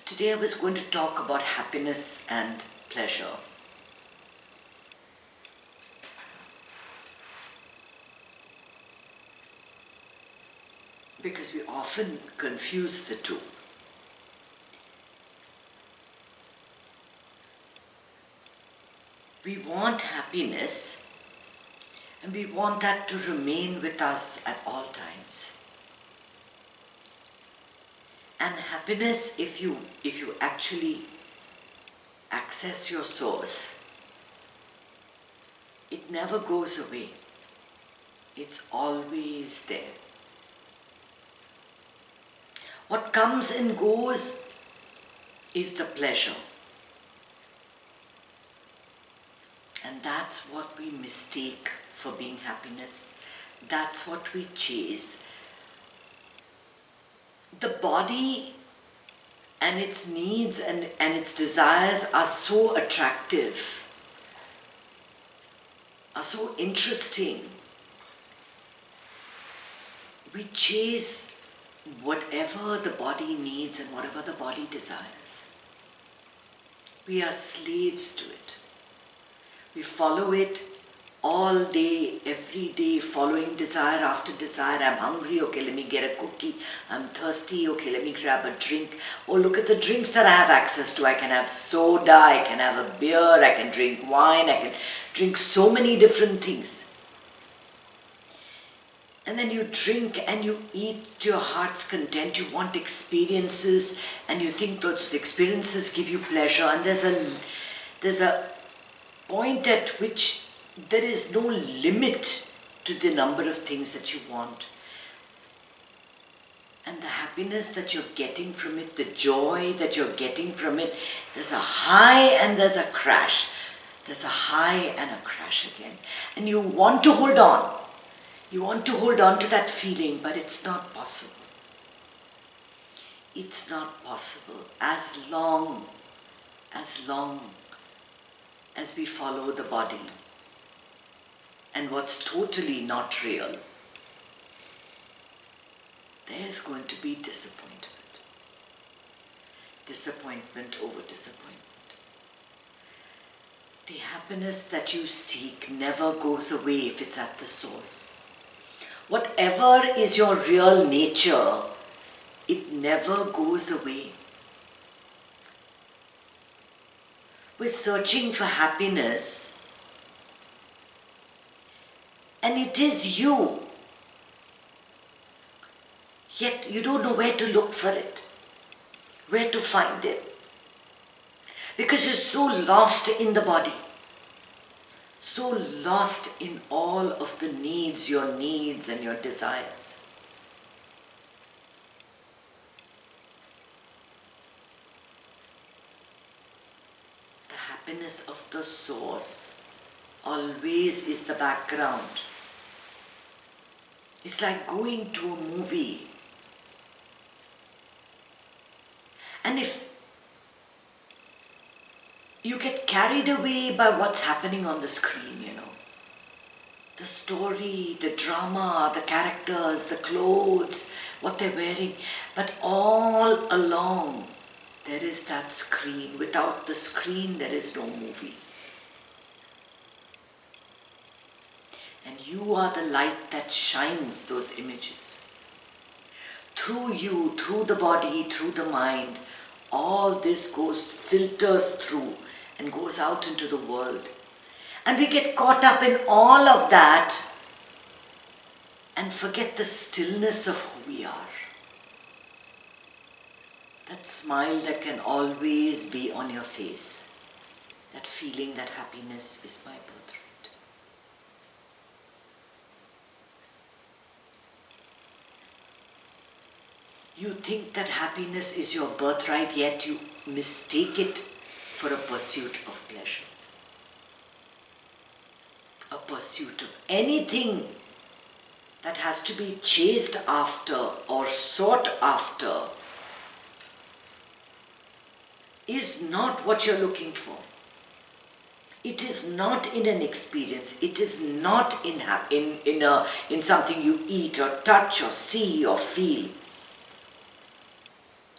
Today I was going to talk about happiness and pleasure. Because we often confuse the two. We want happiness and we want that to remain with us at all times. And happiness, if you actually access your source, it never goes away. It's always there. What comes and goes is the pleasure. And that's what we mistake for being happiness. That's what we chase. The body and its needs and its desires are so attractive, are so interesting. We chase whatever the body needs and whatever the body desires. We are slaves to it. We follow it all day, every day, following desire after desire. I'm hungry, okay, let me get a cookie. I'm thirsty, okay, let me grab a drink. Oh, look at the drinks that I have access to. I can have soda, I can have a beer, I can drink wine, I can drink so many different things. And then you drink and you eat to your heart's content. You want experiences and you think those experiences give you pleasure. And there's a point at which there is no limit to the number of things that you want. And the happiness that you're getting from it, the joy that you're getting from it, there's a high and there's a crash. There's a high and a crash again. And you want to hold on. You want to hold on to that feeling, but it's not possible. It's not possible as long as we follow the body and what's totally not real. There's going to be disappointment. Disappointment over disappointment. The happiness that you seek never goes away if it's at the source. Whatever is your real nature, it never goes away. We're searching for happiness, and it is you. Yet you don't know where to look for it, where to find it. Because you're so lost in the body, so lost in all of the needs and your desires. The happiness of the source always is the background. It's like going to a movie. And if you get carried away by what's happening on the screen, the story, the drama, the characters, the clothes, what they're wearing, but all along there is that screen. Without the screen, there is no movie. And you are the light that shines those images. Through you, through the body, through the mind, all this filters through and goes out into the world. And we get caught up in all of that and forget the stillness of who we are. That smile that can always be on your face. That feeling that happiness is my birthright. You think that happiness is your birthright, yet you mistake it for a pursuit of pleasure. A pursuit of anything that has to be chased after or sought after is not what you're looking for. It is not in an experience. It is not in something you eat or touch or see or feel.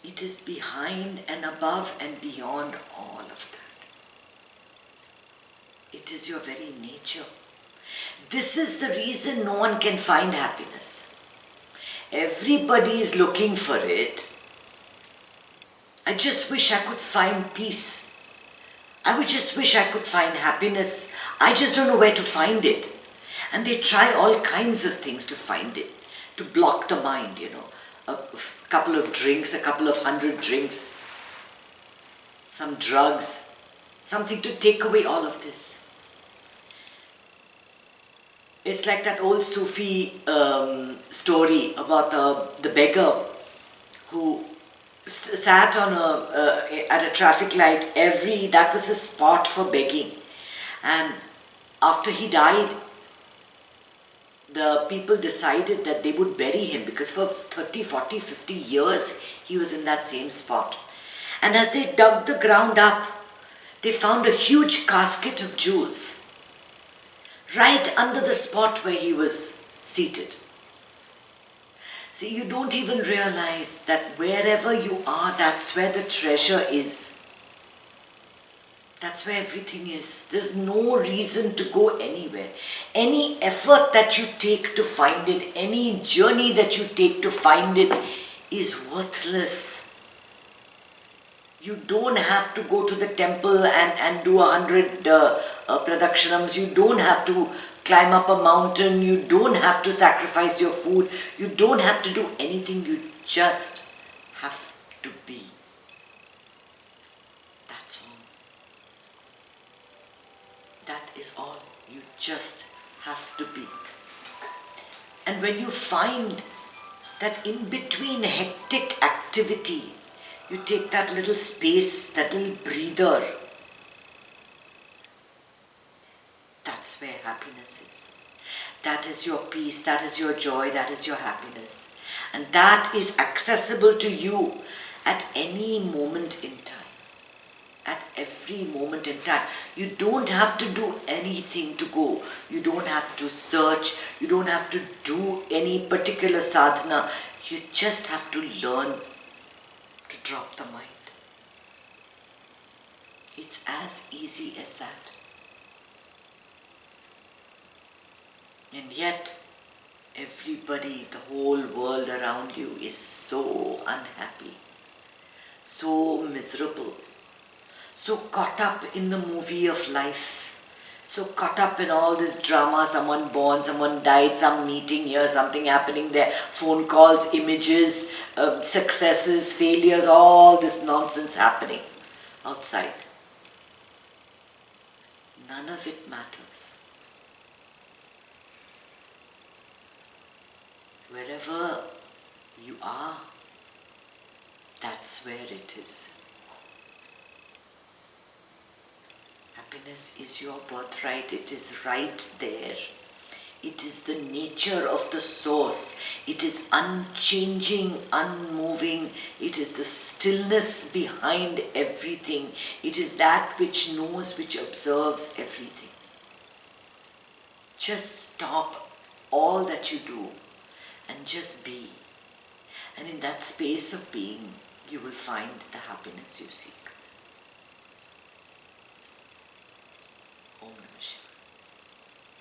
It is behind and above and beyond all of that. It is your very nature. This is the reason no one can find happiness. Everybody is looking for it. I just wish I could find peace. I would just wish I could find happiness. I just don't know where to find it. And they try all kinds of things to find it, to block the mind, A couple of drinks, a couple of 100 drinks, some drugs, something to take away all of this. It's like that old Sufi story about the beggar who sat on at a traffic light. That was his spot for begging. And after he died, the people decided that they would bury him because for 30, 40, 50 years he was in that same spot. And as they dug the ground up, they found a huge casket of jewels right under the spot where he was seated. See, you don't even realize that wherever you are, that's where the treasure is. That's where everything is. There's no reason to go anywhere. Any effort that you take to find it, any journey that you take to find it is worthless. You don't have to go to the temple and do 100 pradakshinams. You don't have to climb up a mountain. You don't have to sacrifice your food. You don't have to do anything. You just have to be. That's all. That is all. You just have to be. And when you find that in between hectic activity, you take that little space, that little breather, that's where happiness is. That is your peace, that is your joy, that is your happiness. And that is accessible to you at any moment in time. At every moment in time. You don't have to do anything to go. You don't have to search. You don't have to do any particular sadhana. You just have to learn to drop the mind. It's as easy as that. And yet, everybody, the whole world around you is so unhappy, so miserable, so caught up in the movie of life, so caught up in all this drama, someone born, someone died, some meeting here, something happening there, phone calls, images, successes, failures, all this nonsense happening outside. None of it matters. Wherever you are, that's where it is. Happiness is your birthright. It is right there. It is the nature of the source. It is unchanging, unmoving. It is the stillness behind everything. It is that which knows, which observes everything. Just stop all that you do and just be. And in that space of being, you will find the happiness you seek. Om Namah Shivaya.